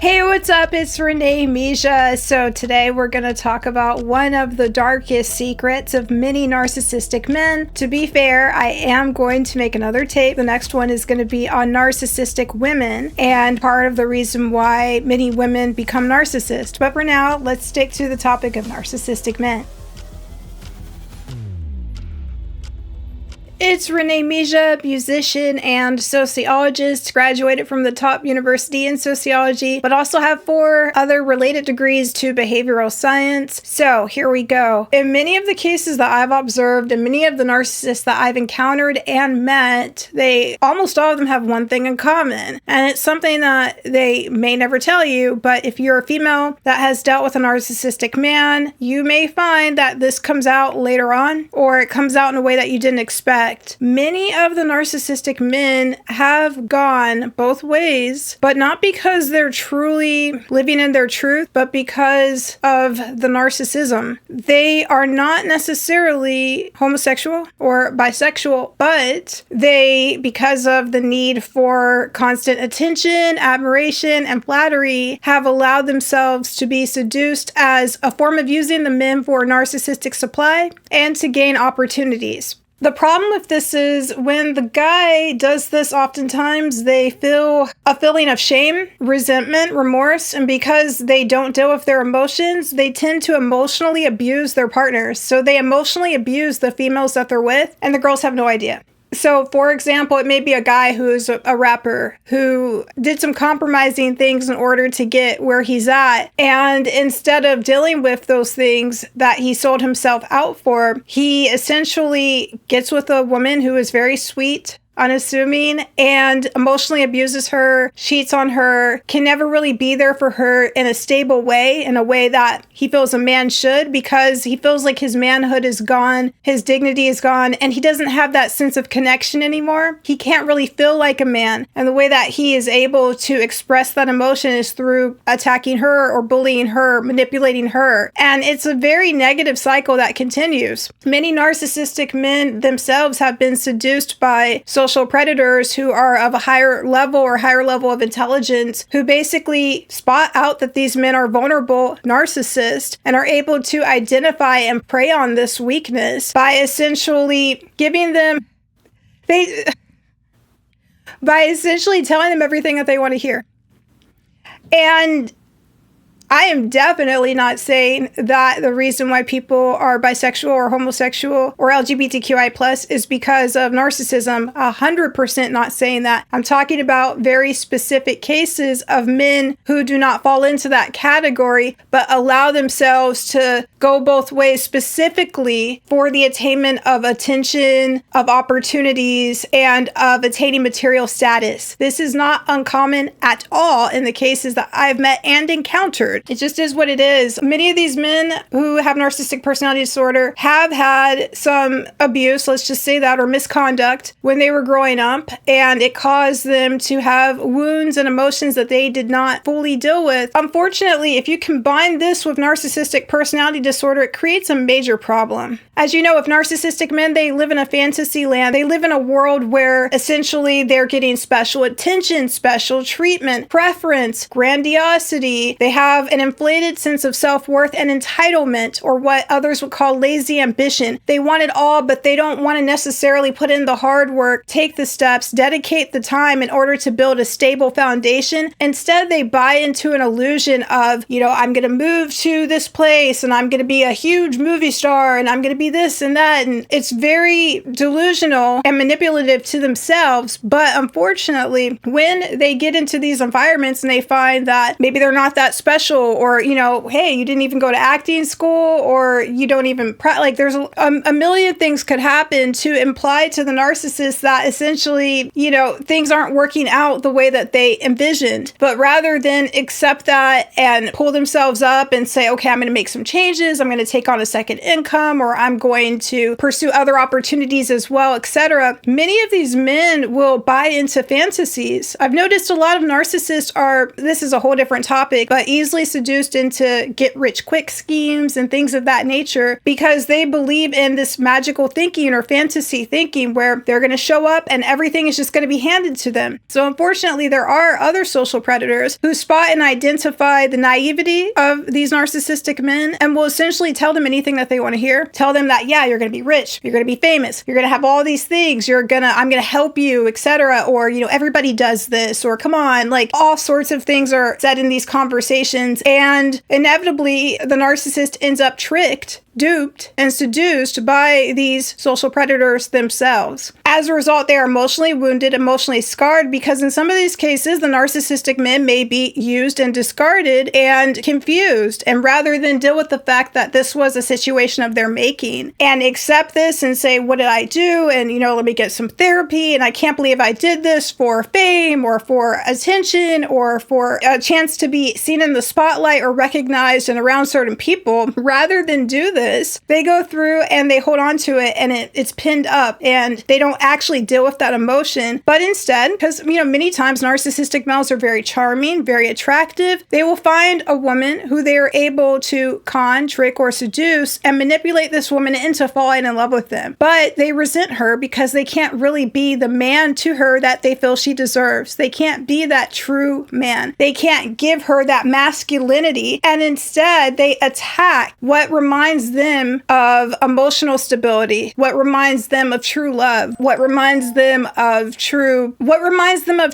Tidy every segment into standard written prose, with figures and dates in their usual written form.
Hey, what's up? It's Renee Misha. So today we're going to talk about one of the darkest secrets of many narcissistic men. To be fair, I am going to make another tape. The next one is going to be on narcissistic women and part of the reason why many women become narcissists. But for now, let's stick to the topic of narcissistic men. It's Renee Misha, musician and sociologist, graduated from the top university in sociology, but also have 4 other related degrees to behavioral science. So here we go. In many of the cases that I've observed and many of the narcissists that I've encountered and met, almost all of them have one thing in common. And it's something that they may never tell you, but if you're a female that has dealt with a narcissistic man, you may find that this comes out later on, or it comes out in a way that you didn't expect. Many of the narcissistic men have gone both ways, but not because they're truly living in their truth, but because of the narcissism. They are not necessarily homosexual or bisexual, but because of the need for constant attention, admiration, and flattery, have allowed themselves to be seduced as a form of using the men for narcissistic supply and to gain opportunities. The problem with this is when the guy does this, oftentimes they feel a feeling of shame, resentment, remorse, and because they don't deal with their emotions, they tend to emotionally abuse their partners. So they emotionally abuse the females that they're with, and the girls have no idea. So, for example, it may be a guy who's a rapper who did some compromising things in order to get where he's at. And instead of dealing with those things that he sold himself out for, he essentially gets with a woman who is very sweet, unassuming, and emotionally abuses her, cheats on her, can never really be there for her in a stable way, in a way that he feels a man should, because he feels like his manhood is gone, his dignity is gone, and he doesn't have that sense of connection anymore. He can't really feel like a man, and the way that he is able to express that emotion is through attacking her or bullying her, manipulating her, and it's a very negative cycle that continues. Many narcissistic men themselves have been seduced by social predators who are of a higher level of intelligence, who basically spot out that these men are vulnerable narcissists and are able to identify and prey on this weakness by essentially telling them everything that they want to hear. And I am definitely not saying that the reason why people are bisexual or homosexual or LGBTQI+ is because of narcissism. 100% not saying that. I'm talking about very specific cases of men who do not fall into that category, but allow themselves to go both ways, specifically for the attainment of attention, of opportunities, and of attaining material status. This is not uncommon at all in the cases that I've met and encountered. It just is what it is. Many of these men who have narcissistic personality disorder have had some abuse, let's just say that, or misconduct when they were growing up, and it caused them to have wounds and emotions that they did not fully deal with. Unfortunately, if you combine this with narcissistic personality disorder, it creates a major problem. As you know, with narcissistic men, they live in a fantasy land. They live in a world where essentially they're getting special attention, special treatment, preference, grandiosity. They have an inflated sense of self-worth and entitlement, or what others would call lazy ambition. They want it all, but they don't want to necessarily put in the hard work, take the steps, dedicate the time in order to build a stable foundation. Instead, they buy into an illusion of, I'm going to move to this place and I'm going to be a huge movie star and I'm going to be this and that. And it's very delusional and manipulative to themselves. But unfortunately, when they get into these environments and they find that maybe they're not that special, or, hey, you didn't even go to acting school, or you don't even, there's a million things could happen to imply to the narcissist that essentially, things aren't working out the way that they envisioned. But rather than accept that and pull themselves up and say, okay, I'm going to make some changes, I'm going to take on a second income, or I'm going to pursue other opportunities as well, etc., many of these men will buy into fantasies. I've noticed a lot of narcissists this is a whole different topic, but easily easily seduced into get-rich-quick schemes and things of that nature because they believe in this magical thinking or fantasy thinking where they're going to show up and everything is just going to be handed to them. So unfortunately, there are other social predators who spot and identify the naivety of these narcissistic men and will essentially tell them anything that they want to hear. Tell them that, yeah, you're going to be rich, you're going to be famous, you're going to have all these things, I'm going to help you, etc. Or, everybody does this, or come on, like all sorts of things are said in these conversations. And inevitably, the narcissist ends up tricked, duped, and seduced by these social predators themselves. As a result, they are emotionally wounded, emotionally scarred, because in some of these cases, the narcissistic men may be used and discarded and confused. And rather than deal with the fact that this was a situation of their making and accept this and say, what did I do? And, let me get some therapy. And I can't believe I did this for fame or for attention or for a chance to be seen in the spotlight or recognized and around certain people. Rather than do this, they go through and they hold on to it and it's pinned up and they don't actually deal with that emotion. But instead, because, many times narcissistic males are very charming, very attractive, they will find a woman who they are able to con, trick, or seduce and manipulate this woman into falling in love with them. But they resent her because they can't really be the man to her that they feel she deserves. They can't be that true man. They can't give her that masculinity. And instead, they attack what reminds them of emotional stability, what reminds them of true love, what reminds them of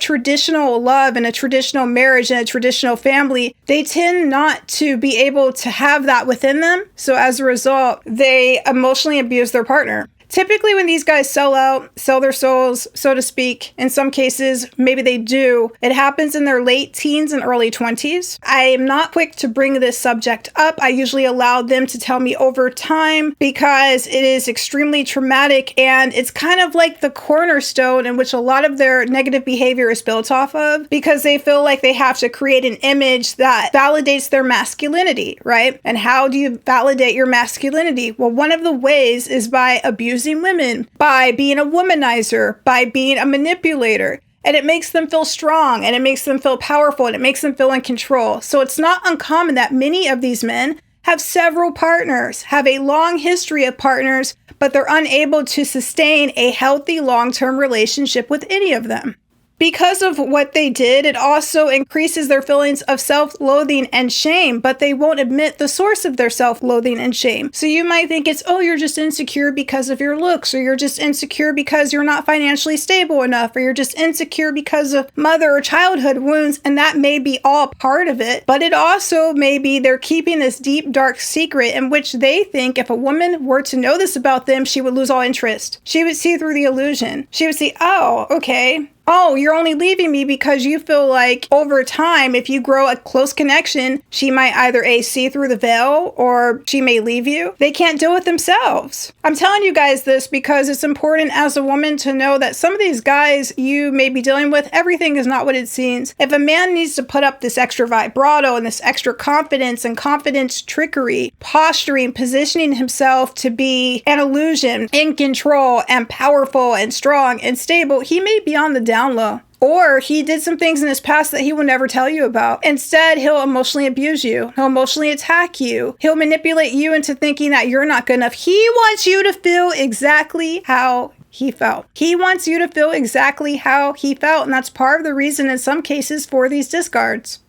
traditional love and a traditional marriage and a traditional family. They tend not to be able to have that within them. So as a result, they emotionally abuse their partner. Typically, when these guys sell out, sell their souls, so to speak, in some cases, maybe they do, it happens in their late teens and early 20s. I am not quick to bring this subject up. I usually allow them to tell me over time because it is extremely traumatic and it's kind of like the cornerstone in which a lot of their negative behavior is built off of because they feel like they have to create an image that validates their masculinity, right? And how do you validate your masculinity? Well, one of the ways is by abusing women, by being a womanizer, by being a manipulator. And it makes them feel strong and it makes them feel powerful and it makes them feel in control. So it's not uncommon that many of these men have several partners, have a long history of partners, but they're unable to sustain a healthy long-term relationship with any of them. Because of what they did, it also increases their feelings of self-loathing and shame, but they won't admit the source of their self-loathing and shame. So you might think it's, you're just insecure because of your looks, or you're just insecure because you're not financially stable enough, or you're just insecure because of mother or childhood wounds, and that may be all part of it. But it also may be they're keeping this deep, dark secret in which they think if a woman were to know this about them, she would lose all interest. She would see through the illusion. She would see, okay. You're only leaving me because you feel like over time, if you grow a close connection, she might either A, see through the veil or she may leave you. They can't deal with themselves. I'm telling you guys this because it's important as a woman to know that some of these guys you may be dealing with, everything is not what it seems. If a man needs to put up this extra vibrato and this extra confidence and confidence trickery, posturing, positioning himself to be an illusion, in control and powerful and strong and stable, he may be on the down low. Or he did some things in his past that he will never tell you about. Instead, he'll emotionally abuse you. He'll emotionally attack you. He'll manipulate you into thinking that you're not good enough. He wants you to feel exactly how he felt. He wants you to feel exactly how he felt. And that's part of the reason in some cases for these discards.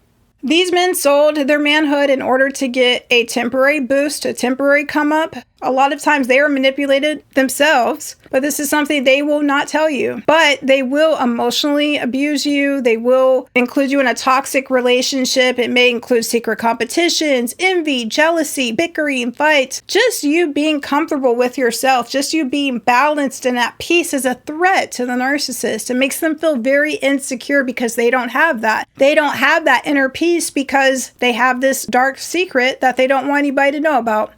These men sold their manhood in order to get a temporary boost, a temporary come up. A lot of times they are manipulated themselves, but this is something they will not tell you. But they will emotionally abuse you. They will include you in a toxic relationship. It may include secret competitions, envy, jealousy, bickering, fights. Just you being comfortable with yourself, just you being balanced and at peace is a threat to the narcissist. It makes them feel very insecure because they don't have that. They don't have that inner peace because they have this dark secret that they don't want anybody to know about.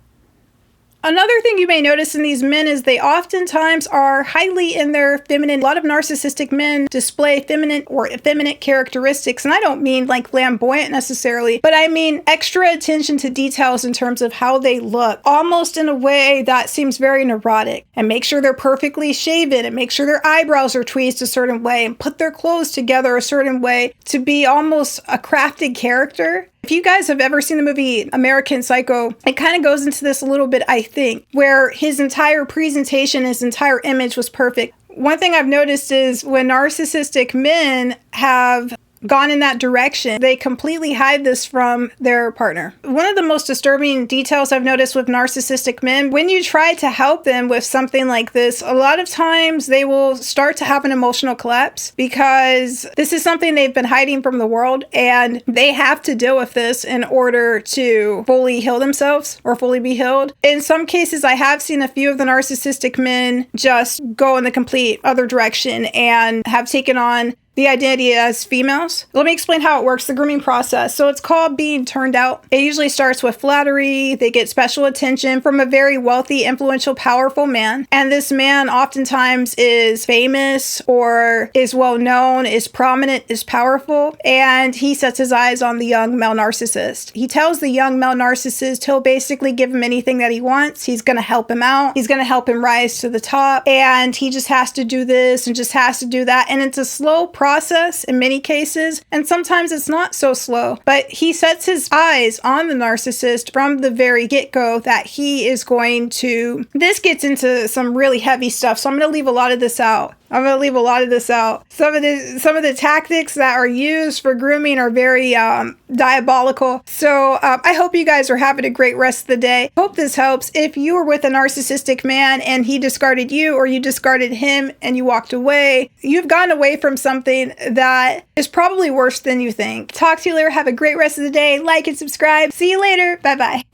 Another thing you may notice in these men is they oftentimes are highly in their feminine. A lot of narcissistic men display feminine or effeminate characteristics. And I don't mean like flamboyant necessarily, but I mean extra attention to details in terms of how they look, almost in a way that seems very neurotic. And make sure they're perfectly shaven and make sure their eyebrows are tweezed a certain way and put their clothes together a certain way to be almost a crafted character. If you guys have ever seen the movie American Psycho, it kind of goes into this a little bit, I think, where his entire presentation, his entire image was perfect. One thing I've noticed is when narcissistic men have gone in that direction, they completely hide this from their partner. One of the most disturbing details I've noticed with narcissistic men, when you try to help them with something like this, a lot of times they will start to have an emotional collapse because this is something they've been hiding from the world, and they have to deal with this in order to fully heal themselves or fully be healed. In some cases, I have seen a few of the narcissistic men just go in the complete other direction and have taken on the identity as females. Let me explain how it works, the grooming process. So it's called being turned out. It usually starts with flattery. They get special attention from a very wealthy, influential, powerful man. And this man oftentimes is famous or is well known, is prominent, is powerful. And he sets his eyes on the young male narcissist. He tells the young male narcissist he'll basically give him anything that he wants. He's going to help him out. He's going to help him rise to the top. And he just has to do this and just has to do that. And it's a slow process in many cases, and sometimes it's not so slow, but he sets his eyes on the narcissist from the very get-go that he is going to, this gets into some really heavy stuff, so I'm going to leave a lot of this out. Some of the tactics that are used for grooming are very diabolical. So I hope you guys are having a great rest of the day. Hope this helps. If you were with a narcissistic man and he discarded you, or you discarded him and you walked away, you've gone away from something that is probably worse than you think. Talk to you later. Have a great rest of the day. Like and subscribe. See you later. Bye-bye.